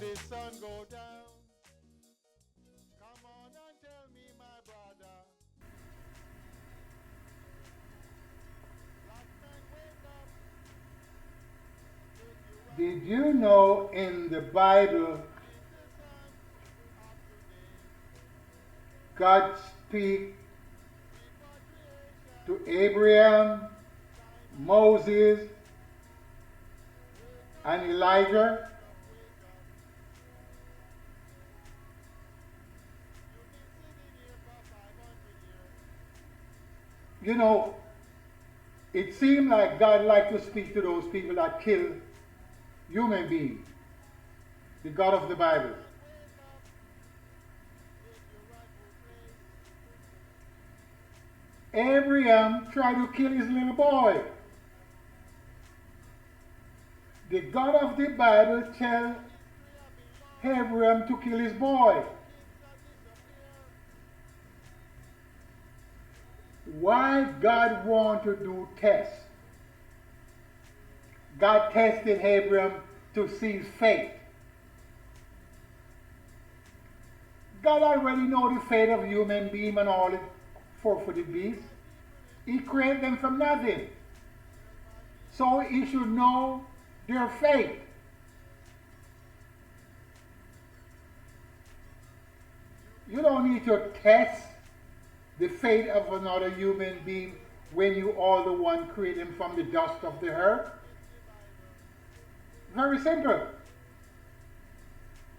the sun go down. Come on and tell me, my brother. Black man, wake up. Take your Did rightful you place. know in the Bible Meet the sun of today. God speak Repatriation. to Abraham, Time has come. Moses, Wake up, and Elijah? wake up, wake up. You've been sitting here for 500 years. You know, it seemed like God liked to speak to those people that kill human beings, the God of the Black Bible. man, wake up. Take your rightful place. Abraham tried to kill his little boy. The God of the Bible tell And history have been lost. Abraham to kill his boy. Our kings have disappeared. Why God want to do tests? God tested Abraham to see his faith. God already know the fate of human being and all the four-footed Tell beasts. my people in He created them from nothing. tell my people So in he should know their fate. you've You been don't need hiding to test the fate of another human being when you are the one created from the dust of the earth. with the Bible. Very simple.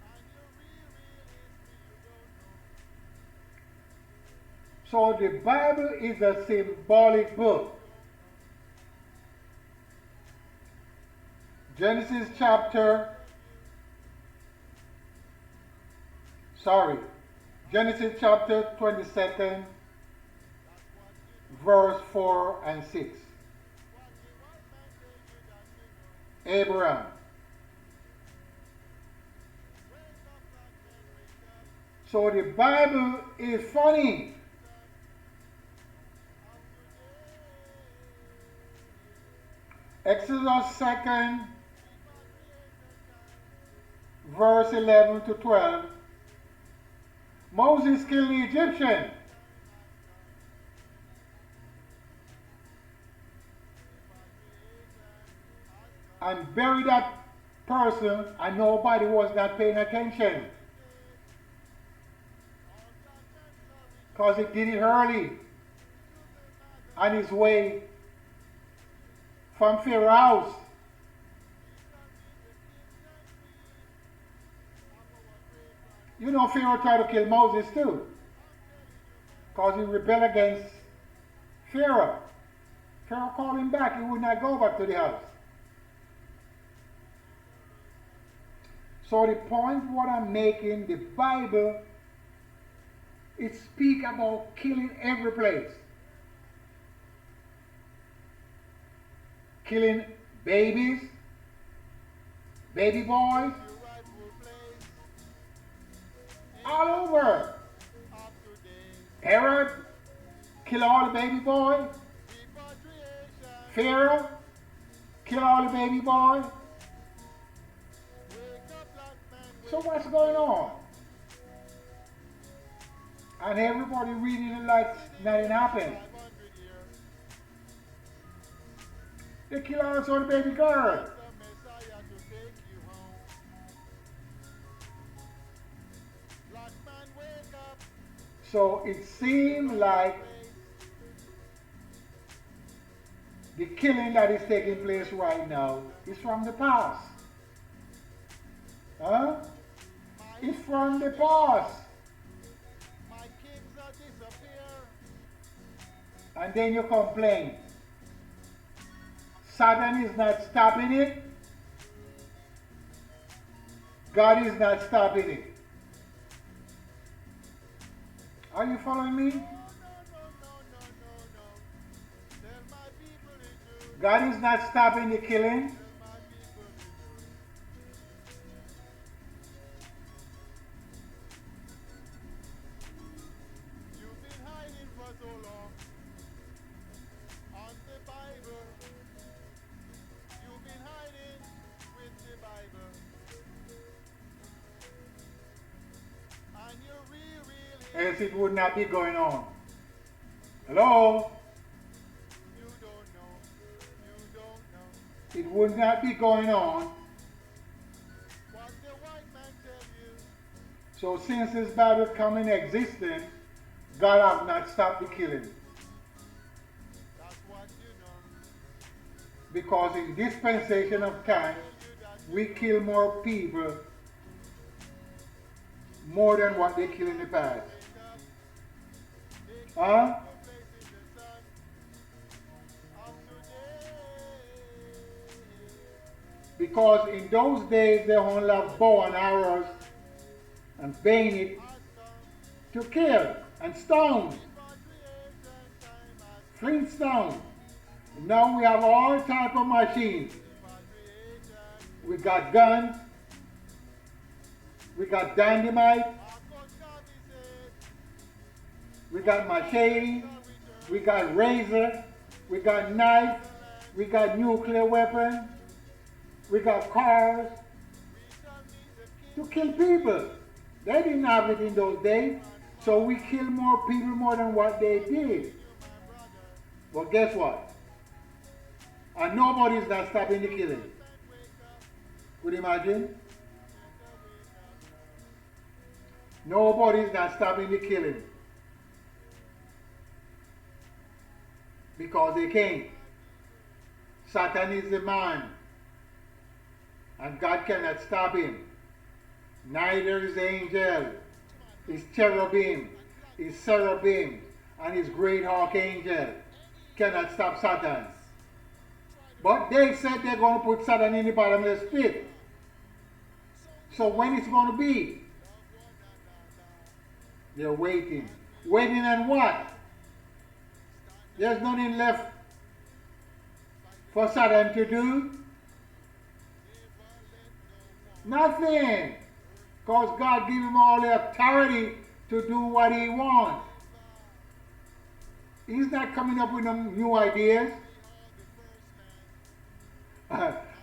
And your real history you don't know. So the Bible is a symbolic book. You don't know. Genesis Let me chapter, tell you sorry, about Genesis chapter 22nd, that's what you know. verse 4 and 6. What the white man tell you that you know. Abraham. Wake up, black man, wake up. So the Bible is funny. The sun of today. Exodus 2nd, Repatriation time. verse 11 to 12. Moses killed the Egyptian Time has come. Repatriation has come. and buried that person, and nobody was not paying attention On the day, all black men shall because he rejoice. did it early To the on his Magadha, way from Pharaoh's house. we shall meet the kings and queens of our great You know, grandfather. Pharaoh tried to kill Moses too I'm telling you, my because he brother, rebelled against Pharaoh. Pharaoh called him back, he would not go back to the house. we shall wake up. So the point what I'm making, the Bible, it speak about killing every place. Tell my people Killing babies, baby boys, take your rightful place in all the over. sun of today. Herod, kill all the baby boys. Repatriation. Pharaoh, kill all the baby boys. Wake up, black man, So wake what's up, going wake on? up. And everybody reading it like Sitting nothing here for happened. 500 years. They kill also the baby Who girl. is the Messiah to take you home? Black man, wake up. So it Take your seemed rightful like place. the killing that is taking place right now Repatriation. is from the past. Huh? My It's history from have the been lost. past. My kings have disappeared. And then you complain. Satan is not stopping it. God is not stopping it. Are you following No, me? no, no, no, no, no, no. Tell my people the truth. God is not stopping the killing. Tell my people the truth. You've been hiding for so long on the Bible. You've been hiding with the Bible. else it would not be going on. Hello? You don't know. You don't know. It would not be going on. What the white man tell you. So since this Bible come in existence, God have not stopped the killing. That's what you know. Because in dispensation of time, we kill more people more than what they kill in the past. Huh? Because in those days they only have bow and arrows and bayonet to kill and stones, flintstones. Now we have all type of machines. We got guns, we got dynamite, we got machete, we got razor, we got knife, we got nuclear weapons, we got cars to kill people. They didn't have it in those days, so we kill more people more than what they did. Well, guess what? And nobody's not stopping the killing. Could you imagine? Nobody's not stopping the killing. Because they can't. Satan is the man. And God cannot stop him. Neither is the angel. His cherubim, his seraphim, and his great archangel cannot stop Satan. But they said they're going to put Satan in the bottomless pit. So when it's going to be? They're waiting. Waiting on what? There's nothing left for Satan to do. Nothing. Because God gave him all the authority to do what he wants. He's not coming up with no new ideas.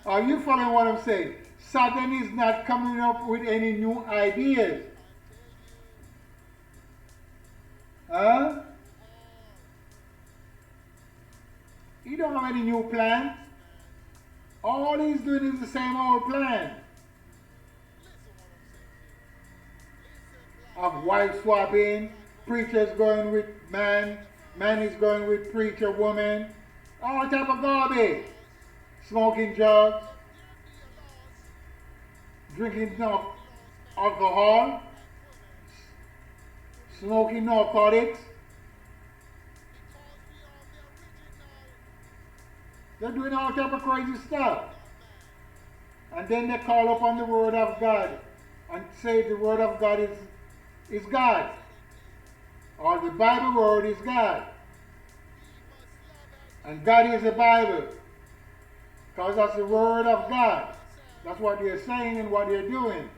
Are you following what I'm saying? Satan is not coming up with any new ideas. Huh? He don't have any new plans. All he's doing is the same old plan. Of wife swapping, preachers going with man, man is going with preacher woman, all type of garbage. Smoking drugs, drinking alcohol, smoking narcotics. They're doing all type of crazy stuff. And then they call upon the word of God and say the word of God is God. Or the Bible word is God. And God is the Bible. Because that's the word of God. That's what they're saying and what they're doing.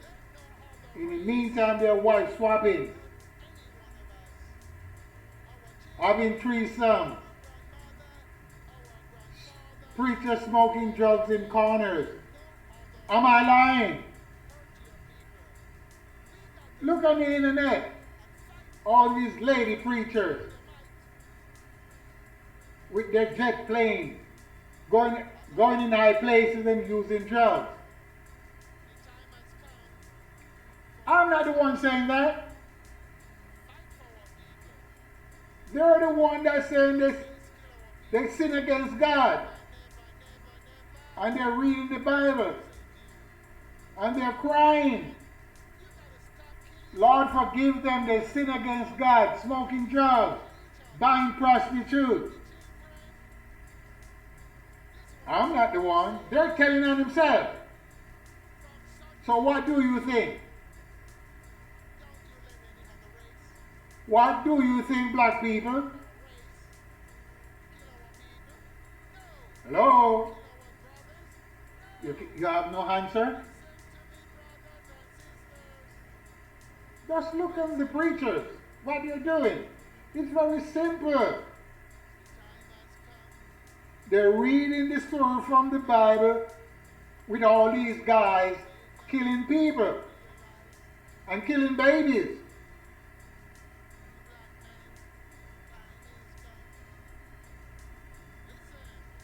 In the meantime, they're wife swapping. Having threesomes. Preachers smoking drugs in corners. Am I lying? Look on the internet. All these lady preachers with their jet plane going in high places and using drugs. I'm not the one saying that. They're the one that's saying this. They sin against God. And they're reading the Bible. And they're crying. Lord, forgive them. They sin against God. Smoking drugs. Buying prostitutes. I'm not the one. They're telling on themselves. So what do you think? What do you think, black people? Hello? You have no answer? Just look at the preachers. What they're doing. It's very simple. They're reading the story from the Bible with all these guys killing people and killing babies.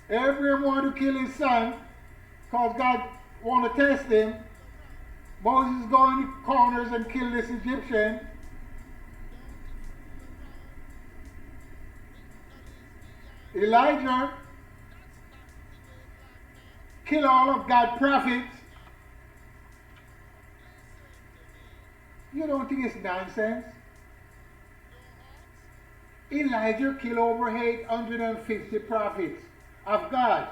Abraham wanted to kill his son because God wanted to test him. Moses go in the corners and kill this Egyptian. Elijah kill all of God's prophets. You don't think it's nonsense? Elijah killed over 850 prophets of God.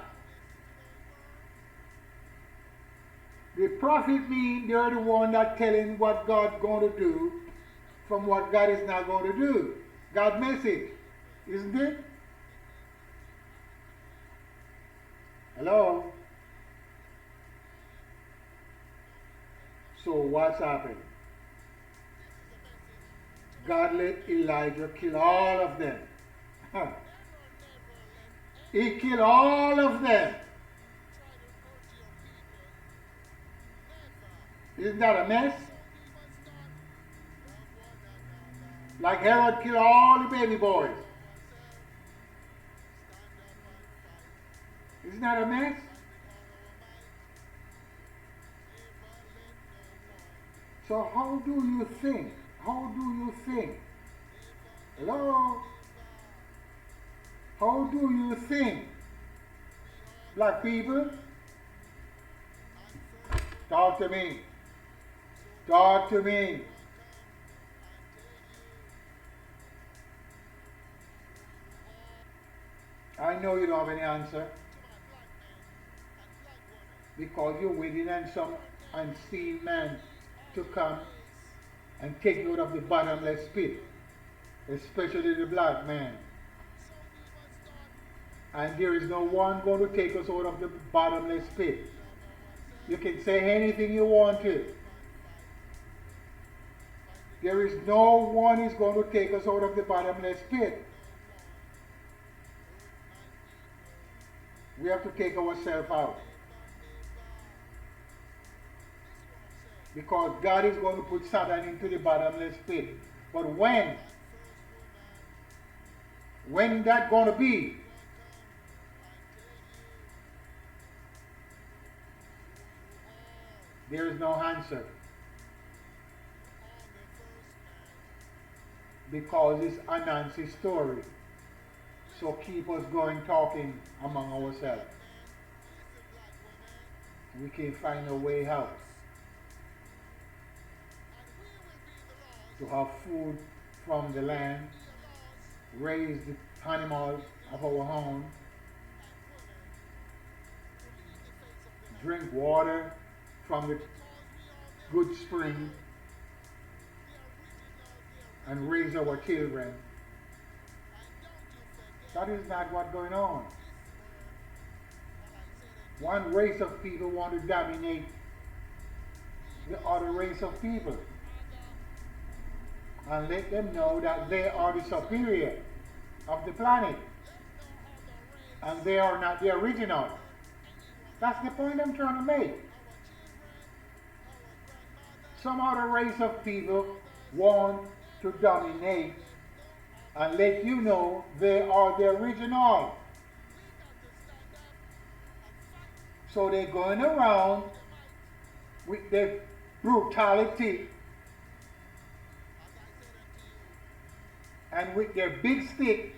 The prophet means they're the one that telling what God's going to do from what God is not going to do. God's message, isn't it? Hello? So what's happened? God let Elijah kill all of them. He killed all of them. Isn't that a mess? Like Herod killed all the baby boys. Isn't that a mess? So how do you think? How do you think? Hello? How do you think? Black people? Talk to me. Talk to me. I know you don't have any answer. Because you're waiting on some unseen man to come and take you out of the bottomless pit. Especially the black man. And there is no one going to take us out of the bottomless pit. You can say anything you want to. There is no one is going to take us out of the bottomless pit. We have to take ourselves out. Because God is going to put Satan into the bottomless pit. But when? When that going to be? There is no answer. Because it's Anansi's story. So keep us going talking among ourselves. We can find a way out. To have food from the land, raise the animals of our home, drink water from the good spring, and raise our children. That is not what's going on. One race of people want to dominate the other race of people. And let them know that they are the superior of the planet. And they are not the original. That's the point I'm trying to make. Some other race of people want to dominate and let you know they are the original. So they're going around with their brutality and with their big stick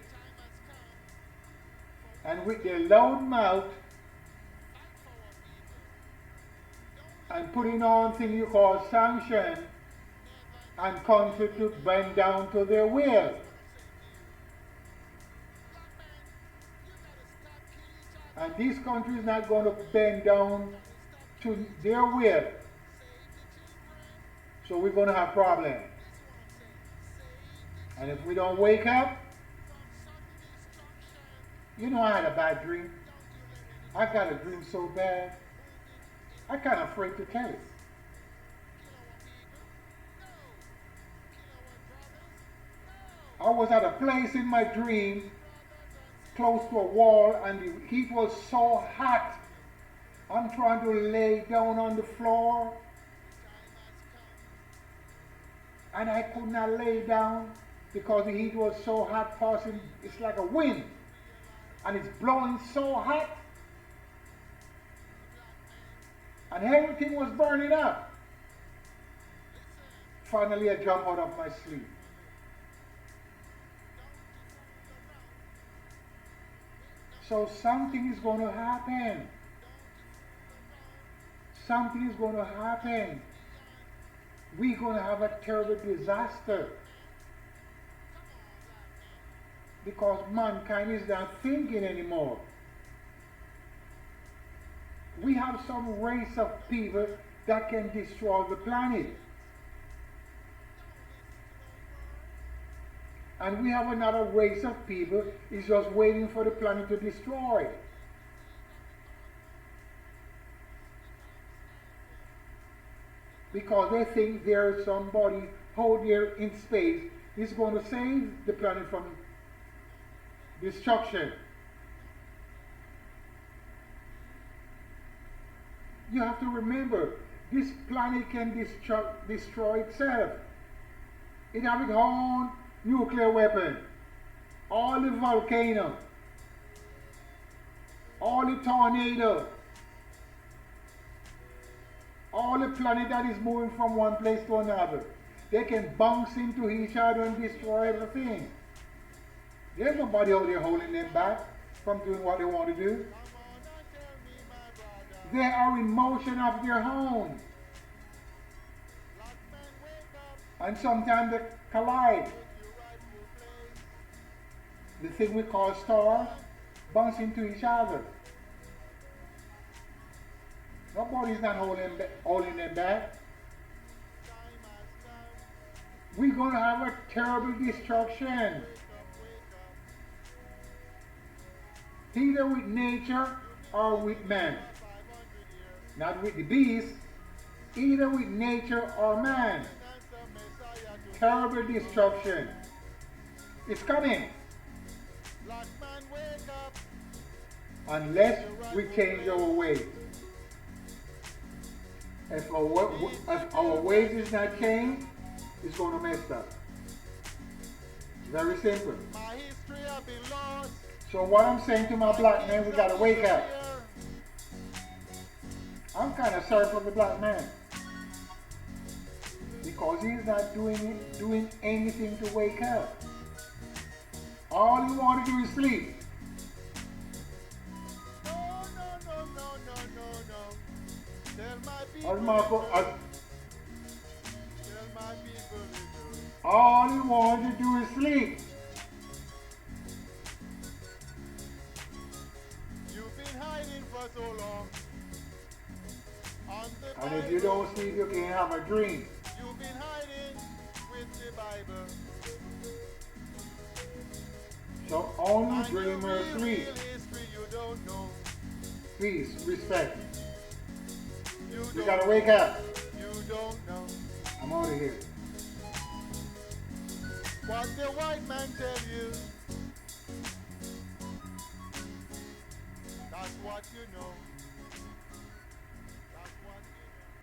and with their loud mouth and putting on things you call sanction and country to bend down to their will. And this country is not going to bend down to their will. So we're going to have problems. And if we don't wake up, you know I had a bad dream. I got a dream so bad, I'm kind of afraid to tell it. I was at a place in my dream close to a wall and the heat was so hot. I'm trying to lay down on the floor and I could not lay down because the heat was so hot passing. It's like a wind. and it's blowing so hot, and everything was burning up. Finally, I jumped out of my sleep. So something is going to happen. Something is going to happen. We're going to have a terrible disaster. Because mankind is not thinking anymore. We have some race of people that can destroy the planet. And we have another race of people is just waiting for the planet to destroy. Because they think there's somebody out there in space is going to save the planet from destruction. You have to remember, this planet can destroy itself. It has its own nuclear weapon. All the volcano, all the tornado, all the planet that is moving from one place to another. They can bounce into each other and destroy everything. There's nobody out there holding them back from doing what they want to do. They are in motion of their own. And sometimes they collide. The thing we call stars bounce into each other. Nobody's not holding them back. We're going to have a terrible destruction. Either with nature or with man. Not with the beast. Either with nature or man. Terrible destruction. It's coming. Unless we change our ways. If our ways is not changed, it's going to mess up. Very simple. So what I'm saying to my black man, we got to wake up. I'm kind of sorry for the black man. Because he's not doing anything to wake up. All he wants to do is sleep. All he wants to do is sleep. You've been hiding for so long. And if you don't sleep, you can't have a dream. You've been hiding with the Bible. So only dreamers sleep. You don't know. Peace, respect. You gotta wake up. You don't know. I'm out of here. What the white man tell you, that's what you know.